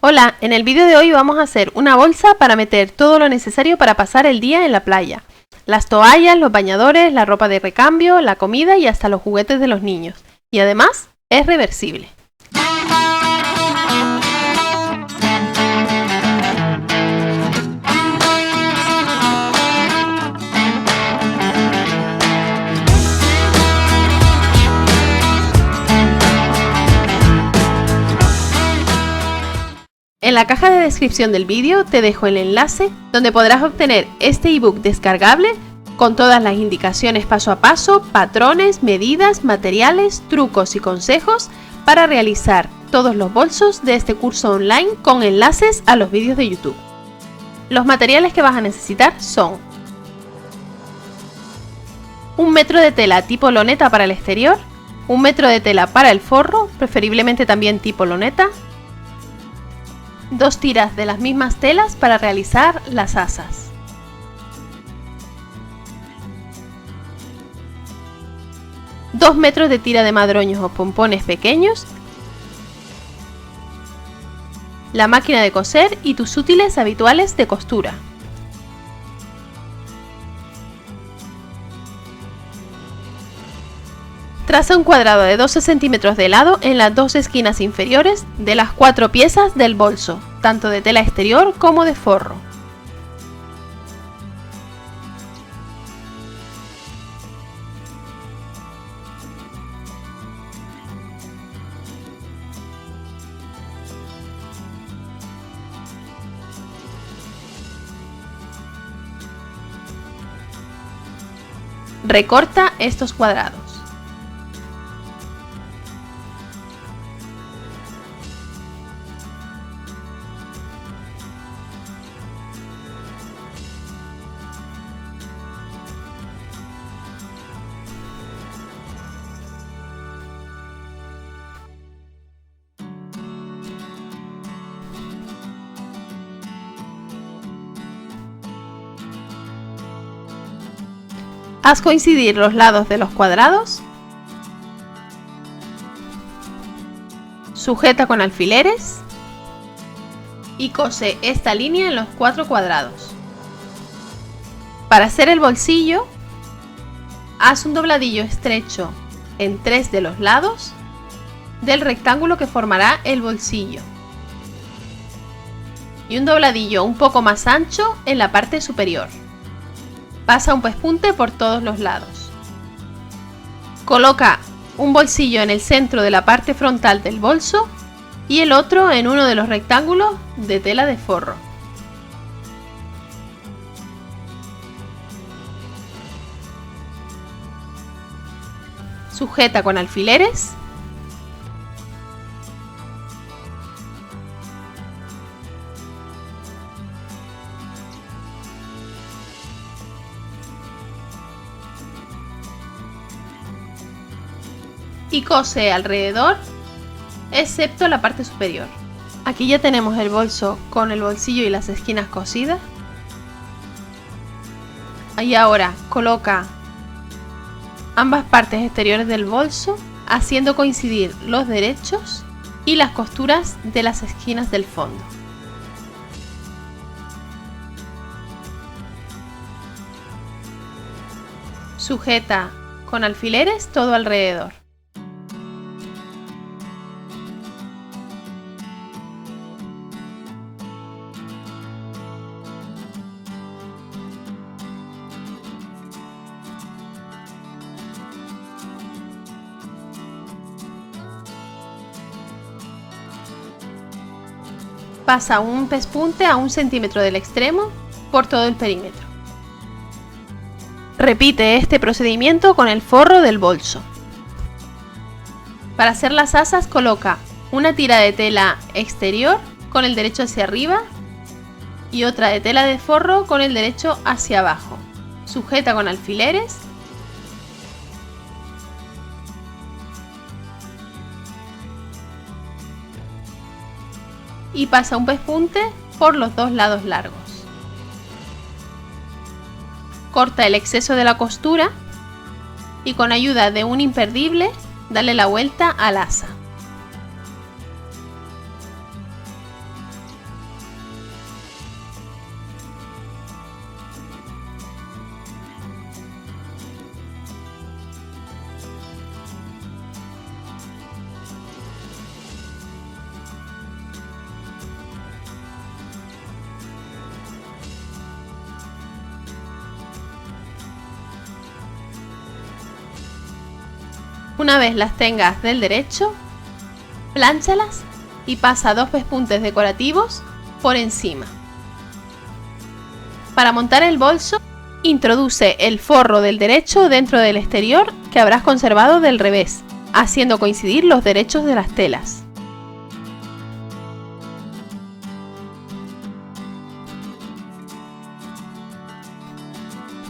Hola, en el vídeo de hoy vamos a hacer una bolsa para meter todo lo necesario para pasar el día en la playa. Las toallas, los bañadores, la ropa de recambio, la comida y hasta los juguetes de los niños. Y además, es reversible. En la caja de descripción del vídeo te dejo el enlace donde podrás obtener este ebook descargable con todas las indicaciones paso a paso, patrones, medidas, materiales, trucos y consejos para realizar todos los bolsos de este curso online con enlaces a los vídeos de YouTube. Los materiales que vas a necesitar son 1 metro de tela tipo loneta para el exterior, 1 metro de tela para el forro, preferiblemente también tipo loneta, 2 tiras de las mismas telas para realizar las asas. Dos metros de tira de madroños o pompones pequeños, la máquina de coser y tus útiles habituales de costura. Traza un cuadrado de 12 centímetros de lado en las dos esquinas inferiores de las 4 piezas del bolso, tanto de tela exterior como de forro. Recorta estos cuadrados. Haz coincidir los lados de los cuadrados. Sujeta con alfileres y cose esta línea en los 4 cuadrados. Para hacer el bolsillo, haz un dobladillo estrecho en 3 de los lados del rectángulo que formará el bolsillo y un dobladillo un poco más ancho en la parte superior. Pasa un pespunte por todos los lados. Coloca un bolsillo en el centro de la parte frontal del bolso y el otro en uno de los rectángulos de tela de forro. Sujeta con alfileres. Y cose alrededor, excepto la parte superior. Aquí ya tenemos el bolso con el bolsillo y las esquinas cosidas. Y ahora coloca ambas partes exteriores del bolso, haciendo coincidir los derechos y las costuras de las esquinas del fondo. Sujeta con alfileres todo alrededor. Pasa un pespunte a 1 centímetro del extremo por todo el perímetro. Repite este procedimiento con el forro del bolso. Para hacer las asas, coloca una tira de tela exterior con el derecho hacia arriba y otra de tela de forro con el derecho hacia abajo. Sujeta con alfileres. Y pasa un pespunte por los 2 lados largos. Corta el exceso de la costura y con ayuda de un imperdible dale la vuelta al asa. Una vez las tengas del derecho, plánchalas y pasa 2 pespuntes decorativos por encima. Para montar el bolso, introduce el forro del derecho dentro del exterior que habrás conservado del revés, haciendo coincidir los derechos de las telas.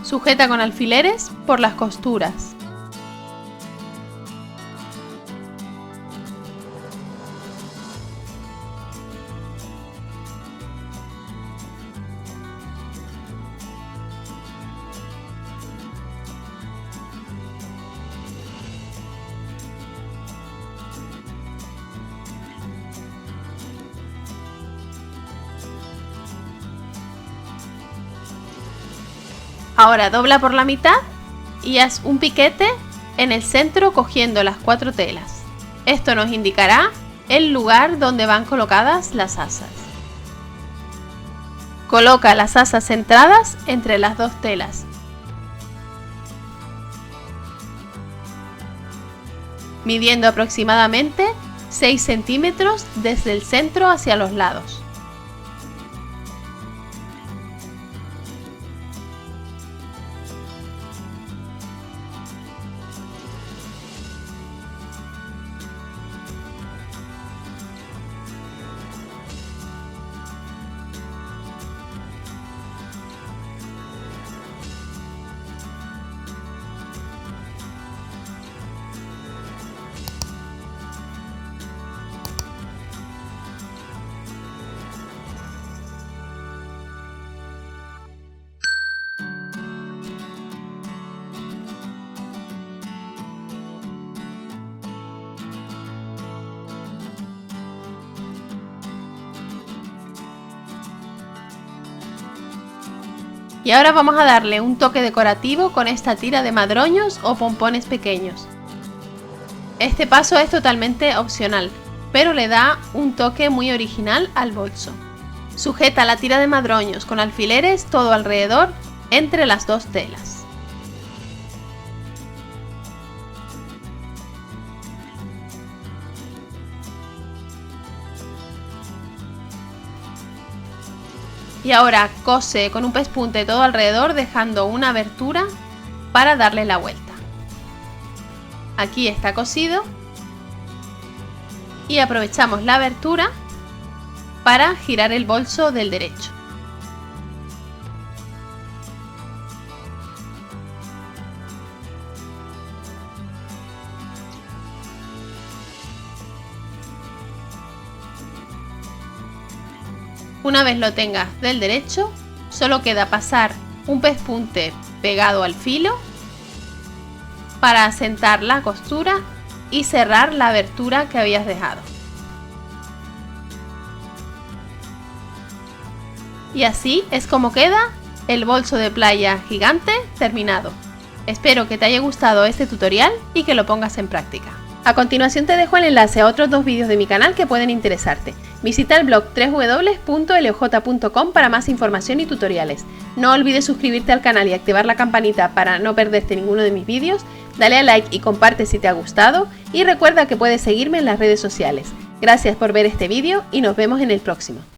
Sujeta con alfileres por las costuras. Ahora dobla por la mitad y haz un piquete en el centro cogiendo las 4 telas. Esto nos indicará el lugar donde van colocadas las asas. Coloca las asas centradas entre las 2 telas. Midiendo aproximadamente 6 centímetros desde el centro hacia los lados. Y ahora vamos a darle un toque decorativo con esta tira de madroños o pompones pequeños. Este paso es totalmente opcional, pero le da un toque muy original al bolso. Sujeta la tira de madroños con alfileres todo alrededor entre las 2 telas. Y ahora cose con un pespunte todo alrededor dejando una abertura para darle la vuelta. Aquí está cosido y aprovechamos la abertura para girar el bolso del derecho. Una vez lo tengas del derecho, solo queda pasar un pespunte pegado al filo para asentar la costura y cerrar la abertura que habías dejado. Y así es como queda el bolso de playa gigante terminado. Espero que te haya gustado este tutorial y que lo pongas en práctica. A continuación te dejo el enlace a otros 2 vídeos de mi canal que pueden interesarte. Visita el blog www.loj.com para más información y tutoriales. No olvides suscribirte al canal y activar la campanita para no perderte ninguno de mis vídeos. Dale a like y comparte si te ha gustado. Y recuerda que puedes seguirme en las redes sociales. Gracias por ver este vídeo y nos vemos en el próximo.